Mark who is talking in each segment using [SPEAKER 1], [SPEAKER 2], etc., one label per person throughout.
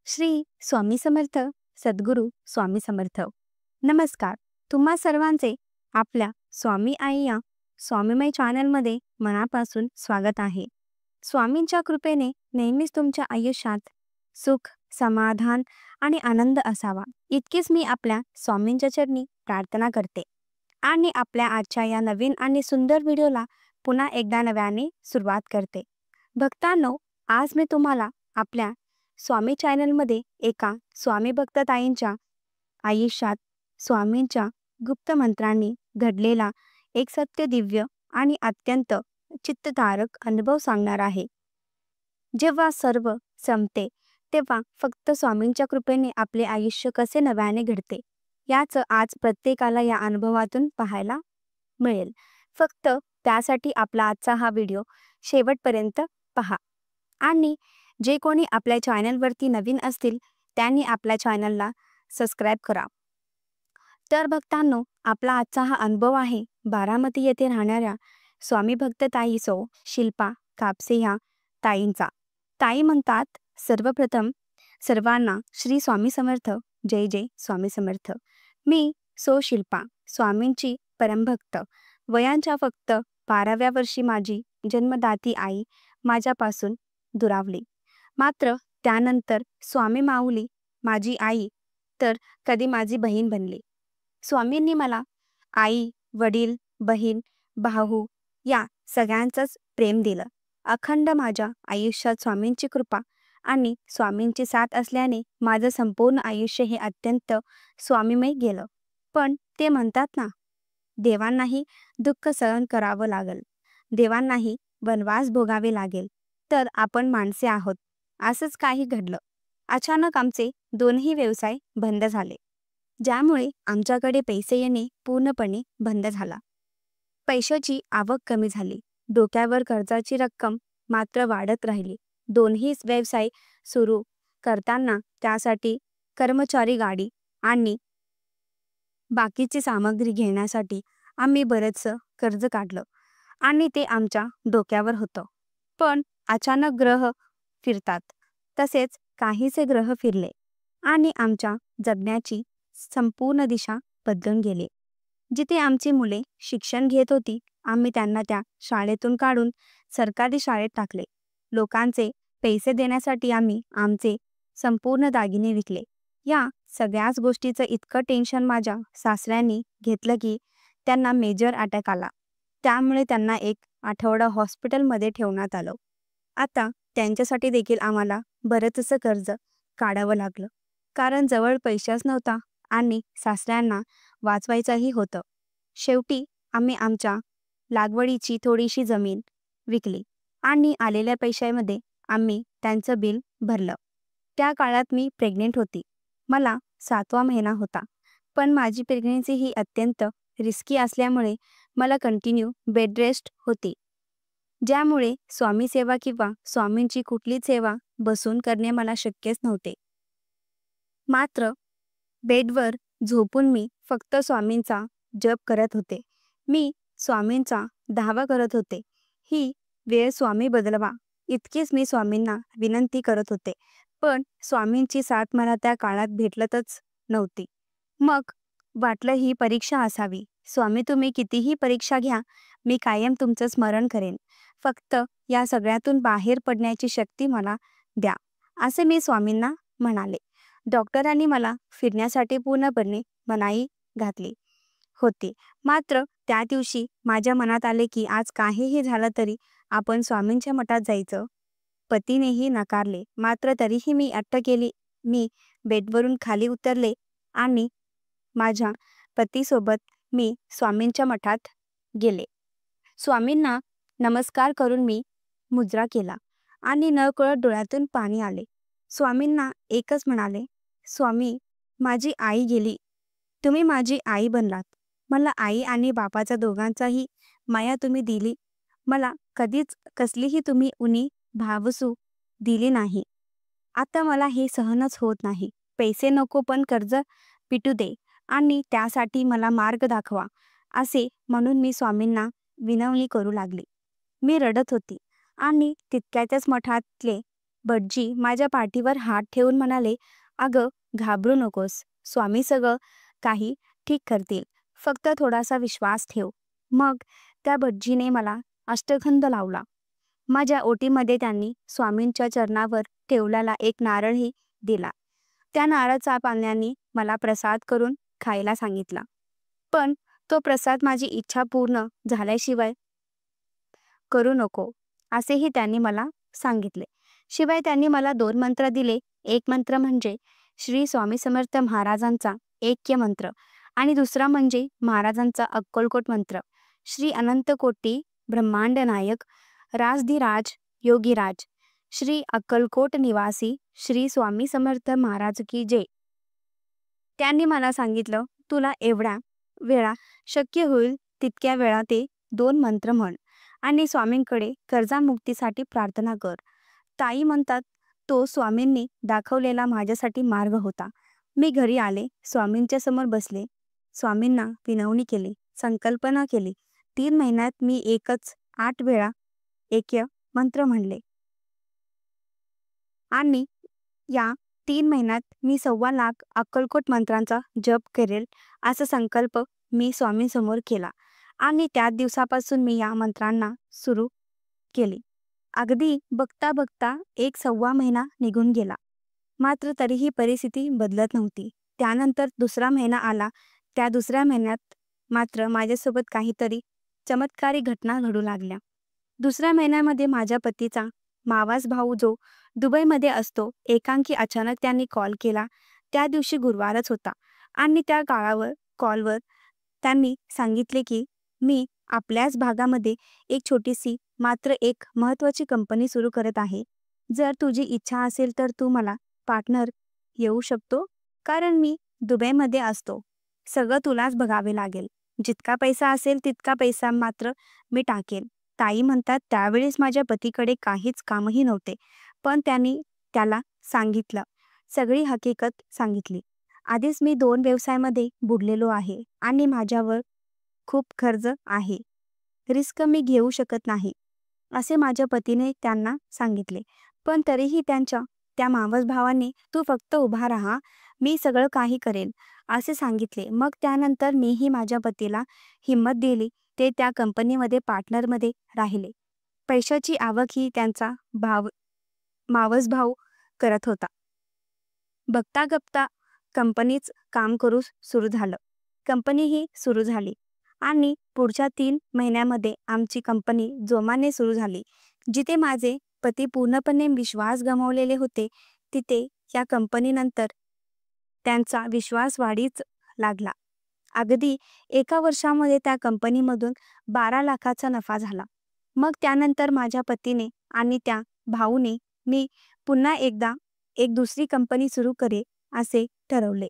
[SPEAKER 1] श्री स्वामी समर्थ. सद्गुरू स्वामी समर्थ. नमस्कार. तुम्हा सर्वांचे आपल्या स्वामी आई या स्वामीमय चॅनलमध्ये मनापासून स्वागत आहे. स्वामींच्या कृपेने नेहमीच तुमच्या आयुष्यात सुख, समाधान आणि आनंद असावा, इतकीच मी आपल्या स्वामींच्या चरणी प्रार्थना करते. आणि आपल्या आजच्या या नवीन आणि सुंदर व्हिडिओला पुन्हा एकदा नव्याने सुरुवात करते. भक्तांनो, आज मी तुम्हाला आपल्या स्वामी चॅनलमध्ये एका स्वामी भक्त ताईंच्या आयुष्यात स्वामींच्या गुप्त मंत्रांनी घडलेला एक सत्य, दिव्य आणि अत्यंत चित्तधारक अनुभव सांगणार आहे. जेव्हा सर्व संपते तेव्हा फक्त स्वामींच्या कृपेने आपले आयुष्य कसे नव्याने घडते याचं आज प्रत्येकाला या अनुभवातून पाहायला मिळेल. फक्त त्यासाठी आपला आजचा हा व्हिडिओ शेवटपर्यंत पहा. आणि जे कोणी आपल्या चॅनलवरती नवीन असतील त्यांनी आपल्या चॅनलला सबस्क्राईब करा. तर भक्तांनो, आपला आजचा हा अनुभव आहे बारामती येथे राहणाऱ्या स्वामी भक्त ताई सौ शिल्पा कापसे ह्या ताईंचा. ताई म्हणतात, सर्वप्रथम सर्वांना श्री स्वामी समर्थ. जय जय स्वामी समर्थ. मी सौ शिल्पा, स्वामींची परमभक्त. वयांच्या फक्त 12व्या वर्षी माझी जन्मदाती आई माझ्यापासून दुरावली. मात्र त्यानंतर स्वामी माऊली माझी आई तर कधी माझी बहीण बनली. स्वामींनी मला आई, वडील, बहीण, भाऊ या सगळ्यांचंच प्रेम दिलं. अखंड माझ्या आयुष्यात स्वामींची कृपा आणि स्वामींची साथ असल्याने माझं संपूर्ण आयुष्य हे अत्यंत स्वामीमय गेलं. पण ते म्हणतात ना, देवांनाही दुःख सहन करावं लागेल, देवांनाही वनवास भोगावे लागेल, तर आपण माणसे आहोत. असंच काही घडलं. अचानक आमचे दोन्ही व्यवसाय बंद झाले, ज्यामुळे आमच्याकडे पैसे येणे पूर्णपणे बंद झाला. पैशाची आवक कमी झाली. डोक्यावर कर्जाची रक्कम मात्र वाढत राहिली. दोन्ही व्यवसाय सुरू करताना त्यासाठी कर्मचारी, गाडी आणि बाकीची सामग्री घेण्यासाठी आम्ही बरेचसं कर्ज काढलं आणि ते आमच्या डोक्यावर होतं. पण अचानक ग्रह फिरतात तसेच काहीसे ग्रह फिरले आणि आमच्या जगण्याची संपूर्ण दिशा बदलून गेली. जिथे आमची मुले शिक्षण घेत होती, आम्ही त्यांना त्या शाळेतून काढून सरकारी शाळेत टाकले. लोकांचे पैसे देण्यासाठी आम्ही आमचे संपूर्ण दागिने विकले. या सगळ्याच गोष्टीचं इतकं टेन्शन माझ्या सासऱ्यांनी घेतलं की त्यांना मेजर अटॅक आला. त्यामुळे त्यांना 1 आठवडा हॉस्पिटलमध्ये ठेवण्यात आलं. आता त्यांच्यासाठी देखील आम्हाला बरंचसं कर्ज काढावं लागलं, कारण जवळ पैसाच नव्हता आणि सासऱ्यांना वाचवायचंही होतं. शेवटी आम्ही आमच्या लागवडीची थोडीशी जमीन विकली आणि आलेल्या पैशामध्ये आम्ही त्यांचं बिल भरलं. त्या काळात मी प्रेग्नेंट होती. मला 7वा महिना होता. पण माझी प्रेग्नेन्सी ही अत्यंत रिस्की असल्यामुळे मला कंटिन्यू बेड रेस्ट होती, ज्यामुळे स्वामी सेवा किंवा स्वामींची कुठलीच सेवा बसून करणे मला शक्यच नव्हते. मात्र बेडवर झोपून मी फक्त स्वामींचा जप करत होते. मी स्वामींचा धावा करत होते. ही वेळ स्वामी बदलवा, इतकीच मी स्वामींना विनंती करत होते. पण स्वामींची साथ मला त्या काळात भेटलतच नव्हती. मग वाटलं ही परीक्षा असावी. स्वामी, तुम्ही कितीही परीक्षा घ्या, मी कायम तुमचं स्मरण करेन. फक्त या सगळ्यातून बाहेर पडण्याची शक्ती मला द्या, असे मी स्वामींना म्हणाले. डॉक्टरांनी मला फिरण्यासाठी पूर्णपणे मनाई घातली होती. मात्र त्या दिवशी माझ्या मनात आले की आज काहीही झालं तरी आपण स्वामींच्या मठात जायचं. पतीनेही नकारले, मात्र तरीही मी अट्ट केली. मी बेडवरून खाली उतरले आणि माझ्या पतीसोबत मी स्वामींच्या मठात गेले. स्वामींना नमस्कार करून मी मुजरा केला आणि नकळत डोळ्यातून पाणी आले. स्वामींना एकच म्हणाले, स्वामी, माझी आई गेली, तुम्ही माझी आई बनलात. मला आई आणि बापाचा दोघांचाही माया तुम्ही दिली. मला कधीच कसलीही तुम्ही उणी भावसू दिली नाही. आता मला हे सहनच होत नाही. पैसे नको, पण कर्ज पिटू दे आणि त्यासाठी मला मार्ग दाखवा, असे म्हणून मी स्वामींना विनवणी करू लागली. मी रडत होती आणि तितक्यातच मठातले भटजी माझ्या पाठीवर हात ठेवून म्हणाले, "अगं, घाबरू नकोस. स्वामी सगळं काही ठीक करतील. फक्त थोडासा विश्वास ठेव." मग त्या भटजीने मला अष्टगंध लावला. माझ्या ओटीमध्ये त्यांनी स्वामींच्या चरणावर ठेवलेला एक नारळही दिला. त्या नारळाच्या पाण्याने मला प्रसाद करून खायला सांगितला. पण तो प्रसाद माझी इच्छा पूर्ण झाल्याशिवाय करू नको, असेही त्यांनी मला सांगितले. शिवाय त्यांनी मला 2 मंत्र दिले. एक मंत्र म्हणजे श्री स्वामी समर्थ महाराजांचा ऐक्य मंत्र आणि दुसरा म्हणजे महाराजांचा अक्कलकोट मंत्र. श्री अनंत कोटी ब्रह्मांड नायक राजधिराज योगीराज श्री अक्कलकोट निवासी श्री स्वामी समर्थ महाराज की जय. त्यांनी मला सांगितलं, तुला एवढ्या वेळा शक्य होईल तितक्या वेळा ते 2 मंत्र म्हण आणि स्वामींकडे कर्जामुक्तीसाठी प्रार्थना कर. ताई म्हणतात, तो स्वामींनी दाखवलेला माझ्यासाठी मार्ग होता. मी घरी आले, स्वामींच्या समोर बसले, स्वामींना विनवणी केली, संकल्पना केली. 3 महिन्यात मी एकच 8 वेळा ऐक्य मंत्र म्हणले आणि या 3 महिन्यात मी 1.25 लाख अक्कलकोट मंत्रांचा जप करेल असा संकल्प मी स्वामींसमोर केला आणि त्याच दिवसापासून मी या मंत्रांना सुरू केली. अगदी बघता बघता 1.25 महिना निघून गेला. मात्र तरीही परिस्थिती बदलत नव्हती. त्यानंतर दुसरा महिना आला. त्या दुसऱ्या महिन्यात मात्र माझ्यासोबत काहीतरी चमत्कारी घटना घडू लागल्या. दुसऱ्या महिन्यामध्ये माझ्या पतीचा मावस भाऊ जो दुबईमध्ये असतो, एकांकी अचानक त्यांनी कॉल केला. त्या दिवशी गुरुवारच होता आणि त्या कॉलवर त्यांनी सांगितले की मी आपल्याच भागामध्ये एक छोटीशी मात्र एक महत्त्वाची कंपनी सुरू करत आहे. जर तुझी इच्छा असेल तर तू मला पार्टनर येऊ शकतो, कारण मी दुबईमध्ये असतो. सगळं तुलाच बघावे लागेल. जितका पैसा असेल तितका पैसा मात्र मी टाकेन. ताई म्हणतात, त्यावेळेस माझ्या पतीकडे काहीच कामही नव्हते, पण त्यांनी त्याला सांगितलं, सगळी हकीकत सांगितली. आधीच मी 2 व्यवसायामध्ये बुडलेलो आहे आणि माझ्यावर खूप खर्च आहे. रिस्क मी घेऊ शकत नाही, असे माझ्या पतीने त्यांना सांगितले. पण तरीही त्या मावस भावाने तू फक्त उभा राहा, मी सगळं काही करेन, असे सांगितले. मग त्यानंतर मीही माझ्या पतीला हिंमत दिली. ते त्या कंपनीमध्ये पार्टनरमध्ये राहिले. पैशाची आवक ही त्यांचा मावस भाऊ करत होता. बघता बघता कंपनीच काम करू सुरू झालं. कंपनीही सुरू झाली आणि पुढच्या 3 महिन्यामध्ये आमची कंपनी जोमाने सुरू झाली. जिथे माझे पती पूर्णपणे विश्वास गमावलेले होते, तिथे या कंपनीनंतर त्यांचा विश्वास वाढीच लागला. अगदी 1 वर्षामध्ये त्या कंपनीमधून 12 लाखाचा नफा झाला. मग त्यानंतर माझ्या पतीने आणि त्या भाऊने मी पुन्हा एकदा एक दुसरी कंपनी सुरू करे असे ठरवले.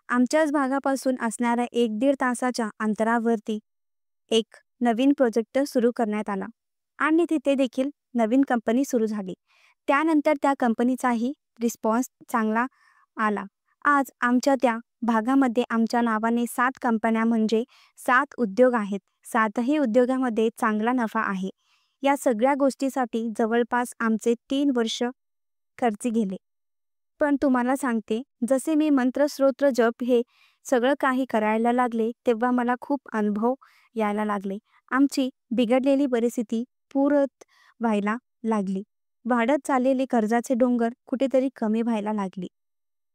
[SPEAKER 1] आमच्याच भागापासून असणाऱ्या 1-1.5 तासाच्या अंतरावरती एक नवीन प्रोजेक्ट सुरू करण्यात आला आणि तिथे देखील नवीन कंपनी सुरू झाली. त्यानंतर त्या कंपनीचाही रिस्पॉन्स चांगला आला. आज आमच्या त्या भागामध्ये आमच्या नावाने 7 कंपन्या म्हणजे 7 उद्योग आहेत. 7ही उद्योगामध्ये चांगला नफा आहे. या सगळ्या गोष्टीसाठी जवळपास आमचे 3 वर्ष खर्ची गेले. पण तुम्हाला सांगते, जसे मी मंत्र स्तोत्र जप हे सगळं काही करायला लागले, तेव्हा मला खूप अनुभव यायला लागले. आमची बिघडलेली परिस्थिती पूरत व्हायला लागली. वाढत चाललेले कर्जाचे डोंगर कुठेतरी कमी व्हायला लागली.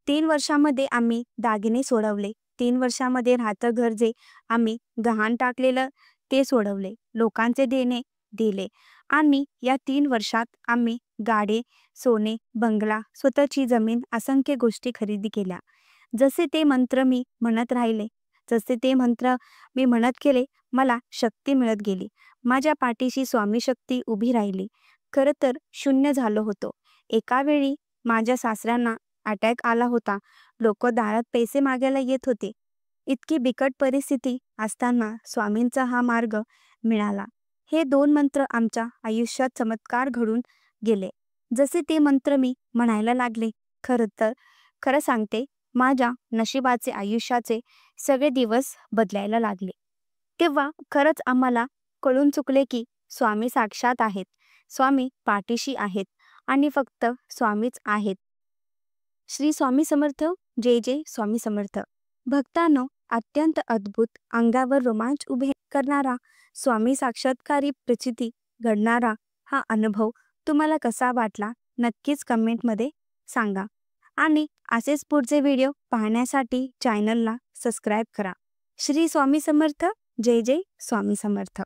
[SPEAKER 1] 3 वर्षामध्ये आम्ही दागिने सोडवले. 3 वर्षामध्ये राहतं घर जे आम्ही गहाण टाकलेलं ते सोडवले. लोकांचे देणे दिले आणि या 3 वर्षात आम्ही गाडे, सोने, बंगला, स्वतःची जमीन, असंख्य गोष्टी खरेदी केल्या. जसे ते मंत्र मी म्हणत राहिले, जसे ते मंत्र मी म्हणत गेले, मला शक्ती मिळत गेली. माझ्या पाठीशी स्वामी शक्ती उभी राहिली. खरं तर शून्य झालो होतो. एका वेळी माझ्या सासऱ्यांना अटॅक आला होता. लोक दारात पैसे मागायला येत होते. इतकी बिकट परिस्थिती असताना स्वामींचा हा मार्ग मिळाला. हे 2 मंत्र आमच्या आयुष्यात चमत्कार घडून गेले. जसे ते मंत्र मी म्हणायला लागले, खरं सांगते, माझ्या नशिबाचे आयुष्याचे सगळे दिवस बदलायला लागले. तेव्हा खरंच आम्हाला कळून चुकले की स्वामी साक्षात आहेत. स्वामी पाठीशी आहेत आणि फक्त स्वामीच आहेत. श्री स्वामी समर्थ. जय जय स्वामी समर्थ. भक्तांनो, अत्यंत अद्भुत, अंगावर रोमांच उभे करणारा, स्वामी साक्षात्कारी प्रचिती घडणारा हा अनुभव तुम्हाला कसा वाटला नक्कीच कमेंटमध्ये सांगा. आणि असेच पुढचे व्हिडिओ पाहण्यासाठी चॅनलला सबस्क्राईब करा. श्री स्वामी समर्थ. जय जय स्वामी समर्थ.